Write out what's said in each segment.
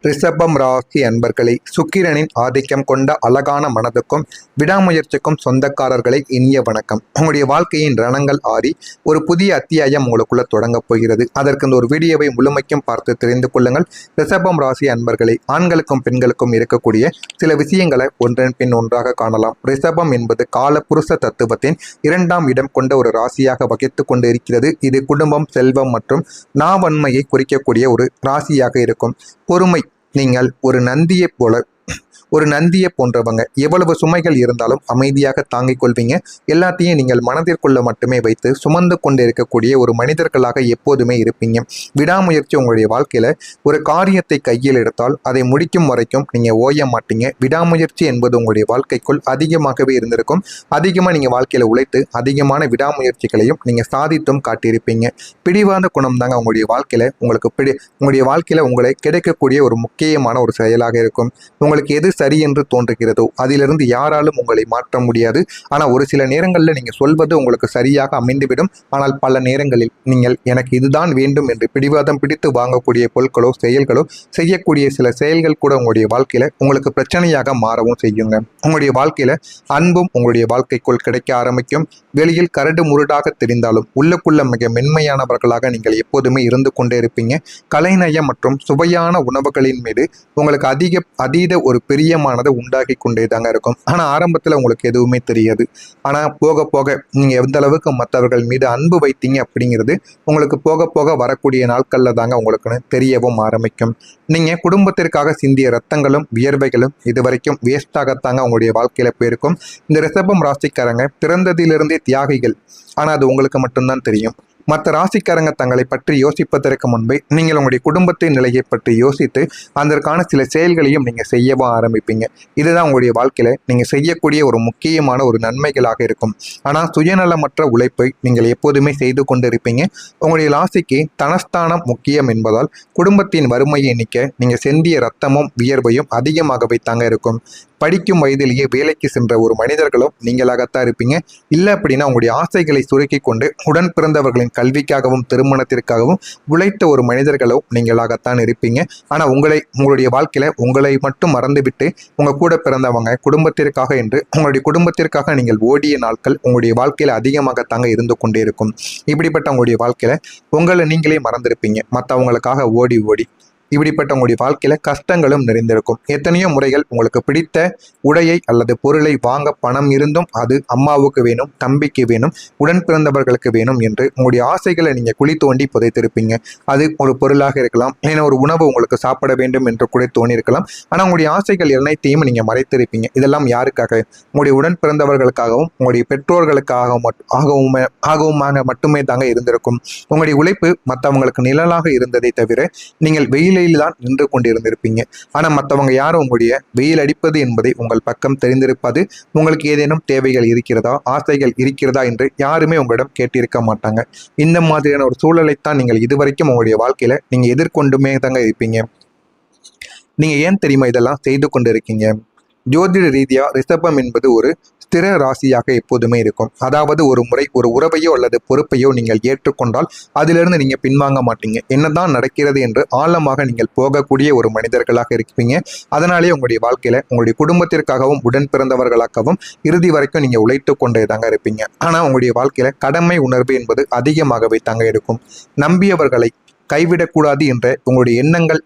ரிஷபம் ராசி அன்பர்களை சுக்கிரனின் ஆதிக்கம் கொண்ட அழகான மனதுக்கும் விடாமுயற்சிக்கும் சொந்தக்காரர்களை இனிய வணக்கம். உங்களுடைய வாழ்க்கையின் ரணங்கள் ஆறி ஒரு புதிய அத்தியாயம் உங்களுக்குள்ள தொடங்கப் போகிறது. அதற்கு இந்த ஒரு வீடியோவை முழுமைக்கும் பார்த்து தெரிந்து கொள்ளுங்கள். ரிஷபம் ராசி அன்பர்களை ஆண்களுக்கும் பெண்களுக்கும் இருக்கக்கூடிய சில விஷயங்களை ஒன்றன் பின் ஒன்றாக காணலாம். ரிஷபம் என்பது கால புருஷ தத்துவத்தின் 2ஆம் இடம் கொண்ட ஒரு ராசியாக வகித்து கொண்டு இருக்கிறது. இது குடும்பம், செல்வம் மற்றும் நாவன்மையை குறிக்கக்கூடிய ஒரு ராசியாக இருக்கும். பொறுமை. நீங்கள் ஒரு நந்தியை போன்றவங்க. எவ்வளவு சுமைகள் இருந்தாலும் அமைதியாக தாங்கிக் கொள்வீங்க. எல்லாத்தையும் நீங்கள் மனதிற்குள்ள மட்டுமே வைத்து சுமந்து கொண்டு இருக்கக்கூடிய ஒரு மனிதர்களாக எப்போதுமே இருப்பீங்க. விடாமுயற்சி உங்களுடைய வாழ்க்கையில ஒரு காரியத்தை கையில் எடுத்தால் அதை முடிக்கும் வரைக்கும் நீங்க ஓய மாட்டீங்க. விடாமுயற்சி என்பது உங்களுடைய வாழ்க்கைக்குள் அதிகமாகவே இருந்திருக்கும். அதிகமாக நீங்க வாழ்க்கையில உழைத்து அதிகமான விடாமுயற்சிகளையும் நீங்க சாதித்தும் காட்டியிருப்பீங்க. பிடிவாத குணம் தாங்க உங்களுடைய வாழ்க்கையில உங்களுடைய வாழ்க்கையில உங்களை கிடைக்கக்கூடிய ஒரு முக்கியமான ஒரு செயலாக இருக்கும். உங்களுக்கு எது சரி என்று தோன்றுகிறதோ அதிலிருந்து யாராலும் உங்களை மாற்ற முடியாது. ஆனால் ஒரு சில நேரங்களில் நீங்கள் சொல்வது உங்களுக்கு சரியாக அமைந்துவிடும். ஆனால் பல நேரங்களில் நீங்கள் எனக்கு இதுதான் வேண்டும் என்று பிடிவாதம் பிடித்து வாங்கக்கூடிய பொருட்களோ செயல்களோ செய்யக்கூடிய சில செயல்கள் கூட உங்களுடைய வாழ்க்கையில உங்களுக்கு பிரச்சனையாக மாறவும் செய்யுங்க. உங்களுடைய வாழ்க்கையில அன்பும் உங்களுடைய வாழ்க்கைக்குள் கிடைக்க ஆரம்பிக்கும். வெளியில் கரடு முருடாக தெரிந்தாலும் உள்ளுக்குள்ள மிக மென்மையானவர்களாக நீங்கள் எப்போதுமே இருந்து கொண்டே இருப்பீங்க. கலைநயம் மற்றும் சுவையான உணவுகளின் மீது உங்களுக்கு அதீத ஒரு பிரியமானது உண்டாகி கொண்டே தாங்க இருக்கும். ஆனால் ஆரம்பத்தில் உங்களுக்கு எதுவுமே தெரியாது. ஆனால் போக போக நீங்கள் எந்த அளவுக்கு மற்றவர்கள் மீது அன்பு வைத்தீங்க அப்படிங்கிறது உங்களுக்கு போக போக வரக்கூடிய நாட்களில் தாங்க உங்களுக்குன்னு தெரியவும் ஆரம்பிக்கும். நீங்கள் குடும்பத்திற்காக சிந்திய ரத்தங்களும் வியர்வைகளும் இதுவரைக்கும் வேஸ்டாகத்தாங்க உங்களுடைய வாழ்க்கையில் போயிருக்கும். இந்த ரிஷபம் ராசிக்காரங்க பிறந்ததிலிருந்தே தியாகிகள். ஆனால் அது உங்களுக்கு மட்டும்தான் தெரியும். மற்ற ராசிக்காரங்க தங்களை பற்றி யோசிப்பதற்கு முன்பே நீங்கள் உங்களுடைய குடும்பத்தின் நிலையை பற்றி யோசித்து அதற்கான சில செயல்களையும் நீங்கள் செய்யவும் ஆரம்பிப்பீங்க. இதுதான் உங்களுடைய வாழ்க்கையில நீங்கள் செய்யக்கூடிய ஒரு முக்கியமான ஒரு நன்மைகளாக இருக்கும். ஆனால் சுயநலமற்ற உழைப்பை நீங்கள் எப்போதுமே செய்து கொண்டிருப்பீங்க. உங்களுடைய ராசிக்கு தனஸ்தானம் முக்கியம் என்பதால் குடும்பத்தின் வறுமையை நீக்க நீங்கள் சிந்திய ரத்தமும் வியர்வையும் அதிகமாகவே தாங்க இருக்கும். படிக்கும் வயதிலேயே வேலைக்கு சென்ற ஒரு மனிதர்களும் நீங்களாகத்தான் இருப்பீங்க. இல்லை அப்படின்னா உங்களுடைய ஆசைகளை சுருக்கி கொண்டு உடன் பிறந்தவர்களின் கல்விக்காகவும் திருமணத்திற்காகவும் உழைத்த ஒரு மனிதர்களும் நீங்களாகத்தான் இருப்பீங்க. ஆனால் உங்களுடைய வாழ்க்கையில உங்களை மட்டும் மறந்துவிட்டு உங்கள் கூட பிறந்தவங்க குடும்பத்திற்காக என்று உங்களுடைய குடும்பத்திற்காக நீங்கள் ஓடிய நாட்கள் உங்களுடைய வாழ்க்கையில அதிகமாகத்தாங்க இருந்து கொண்டே இருக்கும். இப்படிப்பட்ட உங்களுடைய வாழ்க்கையில உங்களை நீங்களே மறந்திருப்பீங்க மற்றவங்களுக்காக ஓடி ஓடி. இப்படிப்பட்ட உங்களுடைய வாழ்க்கையில கஷ்டங்களும் நிறைந்திருக்கும். எத்தனையோ முறைகள் உங்களுக்கு பிடித்த உடையை அல்லது பொருளை வாங்க பணம் இருந்தும் அது அம்மாவுக்கு வேணும், தம்பிக்கு வேணும், உடன் பிறந்தவர்களுக்கு வேணும் என்று உங்களுடைய ஆசைகளை நீங்க குழி தோண்டி புதைத்திருப்பீங்க. அது ஒரு பொருளாக இருக்கலாம், இல்லைன்னா ஒரு உணவு உங்களுக்கு சாப்பிட வேண்டும் என்று கூட தோணியிருக்கலாம். ஆனால் உங்களுடைய ஆசைகள் அனைத்தையும் நீங்க மறைத்திருப்பீங்க. இதெல்லாம் யாருக்காக? உங்களுடைய உடன் பிறந்தவர்களுக்காகவும் உங்களுடைய பெற்றோர்களுக்காகவும் மட்டுமே தாங்க இருந்திருக்கும். உங்களுடைய உழைப்பு மற்றவங்களுக்கு நிழலாக இருந்ததை தவிர நீங்கள் வெயில் தான் நின்று கொண்டிருந்திருப்பீங்க. ஆனா மற்றவங்க யாரும் உங்களுடைய வெயில் அடிப்பது என்பதை உங்கள் பக்கம் தெரிந்திருப்பது. உங்களுக்கு ஏதேனும் தேவைகள் இருக்கிறதா, ஆசைகள் இருக்கிறதா என்று யாருமே உங்களிடம் கேட்டிருக்க மாட்டாங்க. இந்த மாதிரியான ஒரு சூழலைத்தான் நீங்கள் இதுவரைக்கும் உங்களுடைய வாழ்க்கையில நீங்க எதிர்கொண்டுமே தாங்க இருப்பீங்க. நீங்க ஏன் தெரியுமா இதெல்லாம் செய்து கொண்டிருக்கீங்க? ஜோதிட ரீதியா ரிஷபம் என்பது ஒரு ஸ்திர ராசியாக எப்போதுமே இருக்கும். அதாவது ஒரு முறை ஒரு உறவையோ அல்லது பொறுப்பையோ நீங்கள் ஏற்றுக்கொண்டால் அதிலிருந்து நீங்க பின்வாங்க மாட்டீங்க. என்னதான் நடக்கிறது என்று ஆழமாக நீங்கள் போகக்கூடிய ஒரு மனிதர்களாக இருப்பீங்க. அதனாலேயே உங்களுடைய வாழ்க்கையில உங்களுடைய குடும்பத்திற்காகவும் உடன் பிறந்தவர்களாகவும் இறுதி வரைக்கும் நீங்க உழைத்து கொண்டே தாங்க இருப்பீங்க. ஆனா உங்களுடைய வாழ்க்கையில கடமை உணர்வு என்பது அதிகமாகவே தாங்க இருக்கும். நம்பியவர்களை கைவிடக்கூடாது என்ற உங்களுடைய எண்ணங்கள்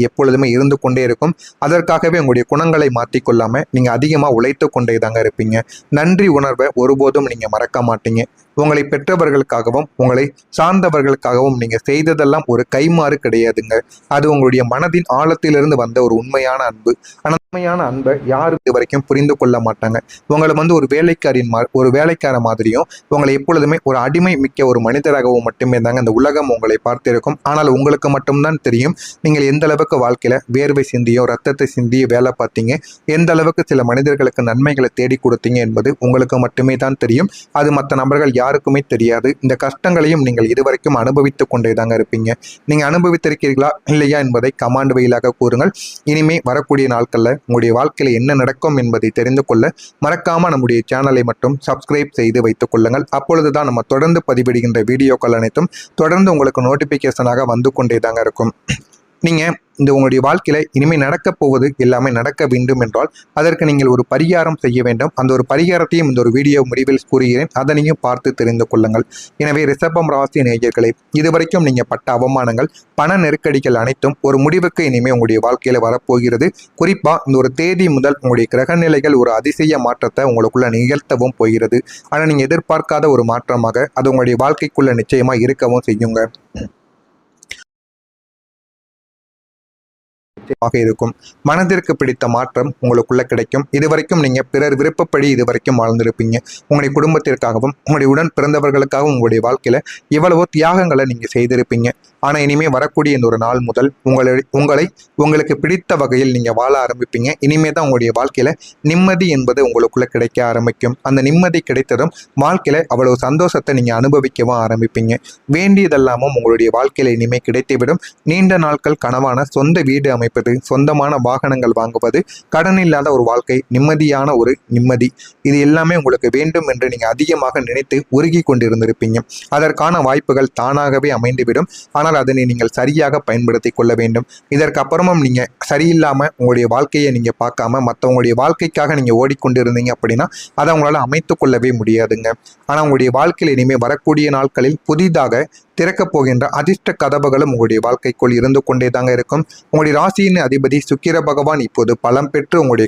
எப்பொழுதுமே இருந்து கொண்டே இருக்கும். அதற்காகவே உங்களுடைய குணங்களை மாற்றிக்கொள்ளாம நீங்க அதிகமா உழைத்து கொண்டே தாங்க இருப்பீங்க. நன்றி உணர்வை ஒருபோதும் நீங்க மறக்க மாட்டீங்க. உங்களை பெற்றவர்களுக்காகவும் உங்களை சார்ந்தவர்களுக்காகவும் நீங்க செய்ததெல்லாம் ஒரு கைமாறு கிடையாதுங்க. அது உங்களுடைய மனதின் ஆழத்திலிருந்து வந்த ஒரு உண்மையான அன்பு. உண்மையான அன்பை யாரும் இது வரைக்கும் புரிந்து கொள்ள மாட்டாங்க. உங்களை ஒரு வேலைக்கார மாதிரியும் உங்களை எப்பொழுதுமே ஒரு அடிமை மிக்க ஒரு மனிதராகவும் மட்டுமே தாங்க இந்த உலகம் உங்களை பார்த்திருக்கும். ஆனால் உங்களுக்கு மட்டும்தான் தெரியும் நீங்கள் எந்த அளவுக்கு வாழ்க்கையில வேர்வை சிந்தியோ ரத்தத்தை சிந்தியோ வேலை பார்த்தீங்க, எந்த அளவுக்கு சில மனிதர்களுக்கு நன்மைகளை தேடி கொடுத்தீங்க என்பது உங்களுக்கு மட்டுமே தான் தெரியும். அது மற்ற நபர்கள் யாருக்குமே தெரியாது. இந்த கஷ்டங்களையும் நீங்கள் இதுவரைக்கும் அனுபவித்துக் கொண்டே தாங்க இருப்பீங்க. நீங்க அனுபவித்திருக்கிறீர்களா இல்லையா என்பதை கமாண்ட் வழியாக கூறுங்கள். இனிமே வரக்கூடிய நாட்கள்ல உங்களுடைய வாழ்க்கையில என்ன நடக்கும் என்பதை தெரிந்து கொள்ள மறக்காம நம்முடைய சேனலை மட்டும் சப்ஸ்கிரைப் செய்து வைத்துக் கொள்ளுங்கள். அப்பொழுதுதான் நம்ம தொடர்ந்து பதிவிடுகின்ற வீடியோக்கள் அனைத்தும் தொடர்ந்து உங்களுக்கு நோட்டிபிகேஷனாக வந்து கொண்டே தாங்க இருக்கும். நீங்கள் உங்களுடைய வாழ்க்கையில் இனிமேல் நடக்கப் போவது எல்லாமே நடக்க வேண்டும் என்றால் அதற்கு நீங்கள் ஒரு பரிகாரம் செய்ய வேண்டும். அந்த ஒரு பரிகாரத்தையும் இந்த ஒரு வீடியோ முடிவில் கூறுகிறேன், அதனையும் பார்த்து தெரிந்து கொள்ளுங்கள். எனவே ரிஷபம் ராசி நேயர்களே, இதுவரைக்கும் நீங்கள் பட்ட அவமானங்கள், பண நெருக்கடிகள் அனைத்தும் ஒரு முடிவுக்கு இனிமேல் உங்களுடைய வாழ்க்கையில் வரப்போகிறது. குறிப்பாக இந்த ஒரு தேதி முதல் உங்களுடைய கிரகநிலைகள் ஒரு அதிசய மாற்றத்தை உங்களுக்குள்ள நிகழ்த்தவும் போகிறது. ஆனால் நீங்கள் எதிர்பார்க்காத ஒரு மாற்றமாக அது உங்களுடைய வாழ்க்கைக்குள்ள நிச்சயமாக இருக்கவும் செய்யுங்க. இருக்கும். மனதிற்கு பிடித்த மாற்றம் உங்களுக்குள்ள கிடைக்கும். இதுவரைக்கும் நீங்க பிறர் விருப்பப்படி இதுவரைக்கும் வாழ்ந்திருப்பீங்க. உங்களுடைய குடும்பத்திற்காகவும் உங்களுடைய உடன் பிறந்தவர்களுக்காகவும் உங்களுடைய வாழ்க்கையில எவ்வளவோ தியாகங்களை நீங்க செய்திருப்பீங்க. ஆனா இனிமே வரக்கூடிய இந்த ஒரு நாள் முதல் உங்களுக்கு பிடித்த வகையில் நீங்க வாழ ஆரம்பிப்பீங்க. இனிமே தான் உங்களுடைய வாழ்க்கையில நிம்மதி என்பது உங்களுக்குள்ள கிடைக்க ஆரம்பிக்கும். அந்த நிம்மதி கிடைத்ததும் வாழ்க்கையில அவ்வளவு சந்தோஷத்தை நீங்க அனுபவிக்கவும் ஆரம்பிப்பீங்க. வேண்டியதெல்லாமும் உங்களுடைய வாழ்க்கையில இனிமே கிடைத்துவிடும். நீண்ட நாட்கள் கனவான சொந்த வீடு அமைப்பு, சொந்தமான வாகனங்கள் வாங்குவது, கடன் இல்லாத ஒரு வாழ்க்கை, நிம்மதியான ஒரு நிம்மதி, இது எல்லாமே உங்களுக்கு வேண்டும் என்று நீங்க அதிகமாக நினைத்து உருகி கொண்டிருந்திருப்பீங்க. அதற்கான வாய்ப்புகள் தானாகவே அமைந்துவிடும். ஆனால் அதனை நீங்கள் சரியாக பயன்படுத்தி கொள்ள வேண்டும். இதற்கு அப்புறமும் நீங்க சரியில்லாம உங்களுடைய வாழ்க்கையை நீங்க பார்க்காம மற்றவங்களுடைய வாழ்க்கைக்காக நீங்க ஓடிக்கொண்டிருந்தீங்க அப்படின்னா அதை உங்களால் அமைத்துக் கொள்ளவே முடியாதுங்க. ஆனா உங்களுடைய வாழ்க்கையில் இனிமேல் வரக்கூடிய நாட்களில் புதிதாக திறக்கப் போகின்ற அதிர்ஷ்ட கதவுகளும் உங்களுடைய வாழ்க்கைக்குள் இருந்து கொண்டே தாங்க இருக்கும். உங்களுடைய ராசியின் அதிபதி சுக்கிர பகவான் இப்போது பலம் பெற்று உங்களுடைய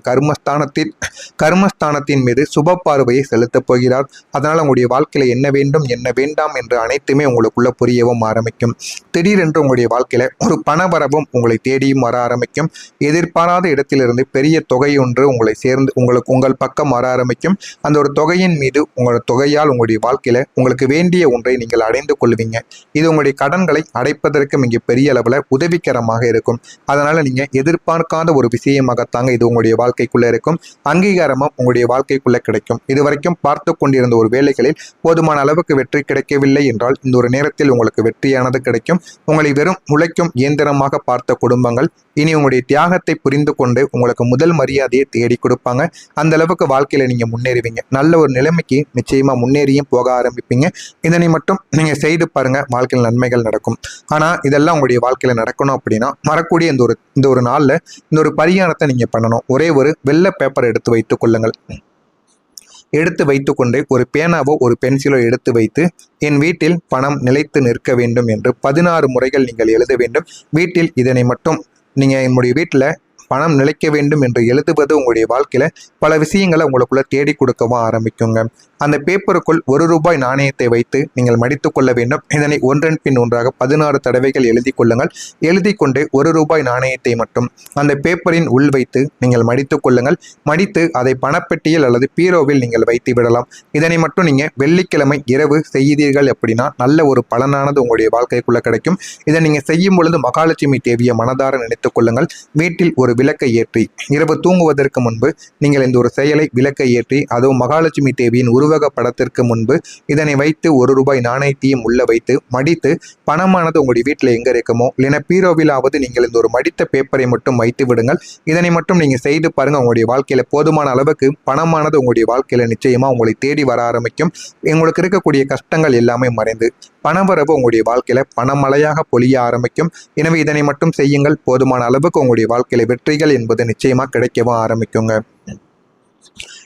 கர்மஸ்தானத்தின் மீது சுப பார்வையை செலுத்தப் போகிறார். அதனால் உங்களுடைய வாழ்க்கையில என்ன வேண்டும் என்ன வேண்டாம் என்று அனைத்துமே உங்களுக்குள்ள புரியவும் ஆரம்பிக்கும். திடீரென்று உங்களுடைய வாழ்க்கையில ஒரு பணவரவும் உங்களை தேடியும் வர ஆரம்பிக்கும். எதிர்பாராத இடத்திலிருந்து பெரிய தொகை ஒன்று உங்களை சேர்ந்து உங்கள் பக்கம் வர ஆரம்பிக்கும். அந்த ஒரு தொகையின் மீது உங்களோட தொகையால் உங்களுடைய வாழ்க்கையில உங்களுக்கு வேண்டிய ஒன்றை நீங்கள் அடைந்து கொள்வீங்க. இது உங்களுடைய கடன்களை அடைப்பதற்கு மிக பெரிய அளவில் உதவிகரமாக இருக்கும். அதனால நீங்க எதிர்பார்க்காத ஒரு விஷயமாகத்தாங்க இது உங்களுடைய வாழ்க்கைக்குள்ள இருக்கும். அங்கீகாரமும் உங்களுடைய வாழ்க்கைக்குள்ள கிடைக்கும். இதுவரைக்கும் பார்த்து கொண்டிருந்த ஒரு வேலைகளில் போதுமான அளவுக்கு வெற்றி கிடைக்கவில்லை என்றால் இந்த ஒரு நேரத்தில் உங்களுக்கு வெற்றியானது கிடைக்கும். உங்களை வெறும் உழைக்கும் இயந்திரமாக பார்த்த குடும்பங்கள் இனி உங்களுடைய தியாகத்தை புரிந்து கொண்டு உங்களுக்கு முதல் மரியாதையை தேடி கொடுப்பாங்க. அந்த அளவுக்கு வாழ்க்கையில நீங்க முன்னேறுவீங்க. நல்ல ஒரு நிலைமைக்கு நிச்சயமா முன்னேறியும் போக ஆரம்பிப்பீங்க. இதனை மட்டும் நீங்க செய்து பாருங்க, வாழ்க்கையில் நன்மைகள் நடக்கும். ஆனா இதெல்லாம் உங்களுடைய வாழ்க்கையில நடக்கணும் அப்படின்னா வரக்கூடிய இந்த ஒரு நாள்ல இந்த ஒரு பரிகாரத்தை நீங்க பண்ணணும். ஒரே ஒரு வெள்ளை பேப்பர் எடுத்து வைத்துக் கொள்ளுங்கள். எடுத்து வைத்துக்கொண்டு ஒரு பேனாவோ ஒரு பென்சிலோ எடுத்து வைத்து என் வீட்டில் பணம் நிலைத்து நிற்க வேண்டும் என்று 16 முறைகள் நீங்கள் எழுத வேண்டும். வீட்டில் இதனை மட்டும் நீங்க என்னுடைய வீட்டில் பணம் நிலைக்க வேண்டும் என்று எழுதுவது உங்களுடைய வாழ்க்கையில பல விஷயங்களை உங்களுக்குள்ள தேடி கொடுக்கவும் ஆரம்பிக்குங்க. அந்த பேப்பருக்குள் ₹1 நாணயத்தை வைத்து நீங்கள் மடித்து கொள்ள வேண்டும். இதனை ஒன்றன் பின் ஒன்றாக 16 தடவைகள் எழுதி கொள்ளுங்கள். எழுதி கொண்டு ₹1 நாணயத்தை மட்டும் அந்த பேப்பரின் உள் வைத்து நீங்கள் மடித்து கொள்ளுங்கள். மடித்து அதை பணப்பெட்டியில் அல்லது பீரோவில் நீங்கள் வைத்து விடலாம். இதனை மட்டும் நீங்க வெள்ளிக்கிழமை இரவு செய்தீர்கள் அப்படின்னா நல்ல ஒரு பலனானது உங்களுடைய வாழ்க்கைக்குள்ள கிடைக்கும். இதை நீங்க செய்யும் பொழுது மகாலட்சுமி தேவியை மனதார நினைத்துக் கொள்ளுங்கள். வீட்டில் ஒரு விளக்கை ஏற்றி இரவு தூங்குவதற்கு முன்பு நீங்கள் இந்த ஒரு செயலை விளக்கை ஏற்றி அதுவும் மகாலட்சுமி தேவியின் உருவக படத்திற்கு முன்பு இதனை வைத்து ₹1 நாணயத்தையும் உள்ள வைத்து மடித்து பணமானது உங்களுடைய வீட்டில் எங்க இருக்குமோ இல்லைன்னா பீரோவிலாவது நீங்கள் இந்த ஒரு மடித்த பேப்பரை மட்டும் வைத்து விடுங்கள். இதனை மட்டும் நீங்க செய்து பாருங்க. உங்களுடைய வாழ்க்கையில போதுமான அளவுக்கு பணமானது உங்களுடைய வாழ்க்கையில நிச்சயமா உங்களை தேடி வர ஆரம்பிக்கும். உங்களுக்கு இருக்கக்கூடிய கஷ்டங்கள் எல்லாமே மறைந்து பணவரவு உங்களுடைய வாழ்க்கையில பணமழையாக பொழிய ஆரம்பிக்கும். எனவே இதனை மட்டும் செய்யுங்கள். போதுமான அளவுக்கு உங்களுடைய வாழ்க்கையில வெற்றிகள் என்பது நிச்சயமா கிடைக்கவும் ஆரம்பிக்குங்க.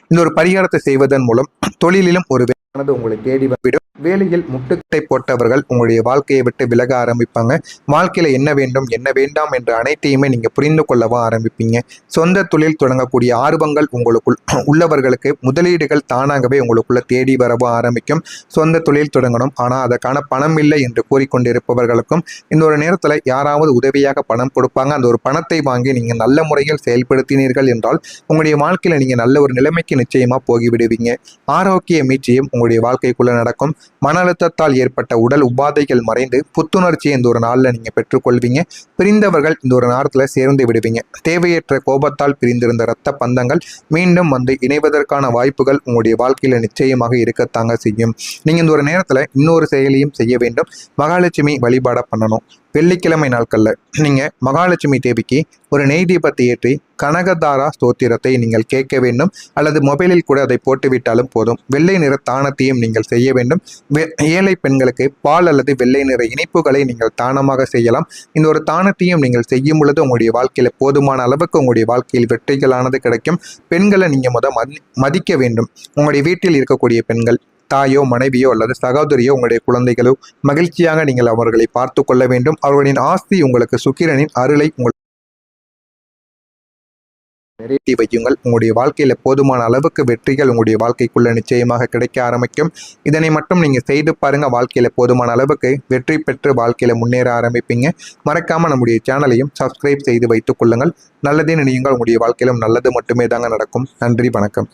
இந்த ஒரு பரிகாரத்தை செய்வதன் மூலம் தொழிலிலும் ஒரு உங்களை தேடி வந்துவிடும். வேலையில் முட்டுக்கட்டை போட்டவர்கள் உங்களுடைய வாழ்க்கையை விட்டு விலக ஆரம்பிப்பாங்க. வாழ்க்கையில என்ன வேண்டும் என்ன வேண்டாம் என்ற அனைத்தையுமே நீங்க புரிந்து கொள்ளவும் ஆரம்பிப்பீங்க. சொந்த தொழில் தொடங்கக்கூடிய ஆர்வங்கள் உங்களுக்குள் உள்ளவர்களுக்கு முதலீடுகள் தானாகவே உங்களுக்குள்ள தேடி வரவும் ஆரம்பிக்கும். சொந்த தொழில் தொடங்கணும் ஆனா அதற்கான பணம் இல்லை என்று கூறிக்கொண்டிருப்பவர்களுக்கும் இந்த ஒரு நேரத்துல யாராவது உதவியாக பணம் கொடுப்பாங்க. அந்த ஒரு பணத்தை வாங்கி நீங்க நல்ல முறையில் செயல்படுத்தினீர்கள் என்றால் உங்களுடைய வாழ்க்கையில நீங்க நல்ல ஒரு நிலைமைக்கு நிச்சயமா போகிவிடுவீங்க. ஆரோக்கிய மீட்சியும் உங்களுடைய வாழ்க்கைக்குள்ள நடக்கும். மன அழுத்தத்தால் ஏற்பட்ட உடல் உபாதைகள் மறைந்து புத்துணர்ச்சியை இந்த ஒரு நாள்ல நீங்க பெற்றுக்கொள்வீங்க. பிரிந்தவர்கள் இந்த ஒரு நேரத்துல சேர்ந்து விடுவீங்க. தேவையற்ற கோபத்தால் பிரிந்திருந்த இரத்த பந்தங்கள் மீண்டும் வந்து இணைவதற்கான வாய்ப்புகள் உங்களுடைய வாழ்க்கையில நிச்சயமாக இருக்கத்தாங்க செய்யும். நீங்க இந்த ஒரு நேரத்துல இன்னொரு செயலையும் செய்ய வேண்டும். மகாலட்சுமி வழிபாட பண்ணணும். வெள்ளிக்கிழமை நாட்களில் நீங்கள் மகாலட்சுமி தேவிக்கு ஒரு நெய் தீபத்தை ஏற்றி கனகதாரா ஸ்தோத்திரத்தை நீங்கள் கேட்க வேண்டும், அல்லது மொபைலில் கூட அதை போட்டுவிட்டாலும் போதும். வெள்ளை நிற தானத்தையும் நீங்கள் செய்ய வேண்டும். ஏழை பெண்களுக்கு பால் அல்லது வெள்ளை நிற இனிப்புகளை நீங்கள் தானமாக செய்யலாம். இந்த ஒரு தானத்தையும் நீங்கள் செய்யும் பொழுது உங்களுடைய வாழ்க்கையில் போதுமான அளவுக்கு உங்களுடைய வாழ்க்கையில் வெற்றிகளானது கிடைக்கும். பெண்களை நீங்கள் மதிக்க வேண்டும். உங்களுடைய வீட்டில் இருக்கக்கூடிய பெண்கள், தாயோ மனைவியோ அல்லது சகோதரியோ உங்களுடைய குழந்தைகளோ மகிழ்ச்சியாக நீங்கள் அவர்களை பார்த்து கொள்ள வேண்டும். அவர்களின் ஆஸ்தி உங்களுக்கு சுக்கிரனின் அருளை நிறைவேற்றி வையுங்கள். உங்களுடைய வாழ்க்கையில் போதுமான அளவுக்கு வெற்றிகள் உங்களுடைய வாழ்க்கைக்குள்ள நிச்சயமாக கிடைக்க ஆரம்பிக்கும். இதனை மட்டும் நீங்கள் செய்து பாருங்க. வாழ்க்கையில் போதுமான அளவுக்கு வெற்றி பெற்று வாழ்க்கையில் முன்னேற ஆரம்பிப்பீங்க. மறக்காம நம்முடைய சேனலையும் சப்ஸ்கிரைப் செய்து வைத்துக் கொள்ளுங்கள். நல்லதே நினையுங்கள். உங்களுடைய வாழ்க்கையிலும் நல்லது மட்டுமே தாங்க நடக்கும். நன்றி, வணக்கம்.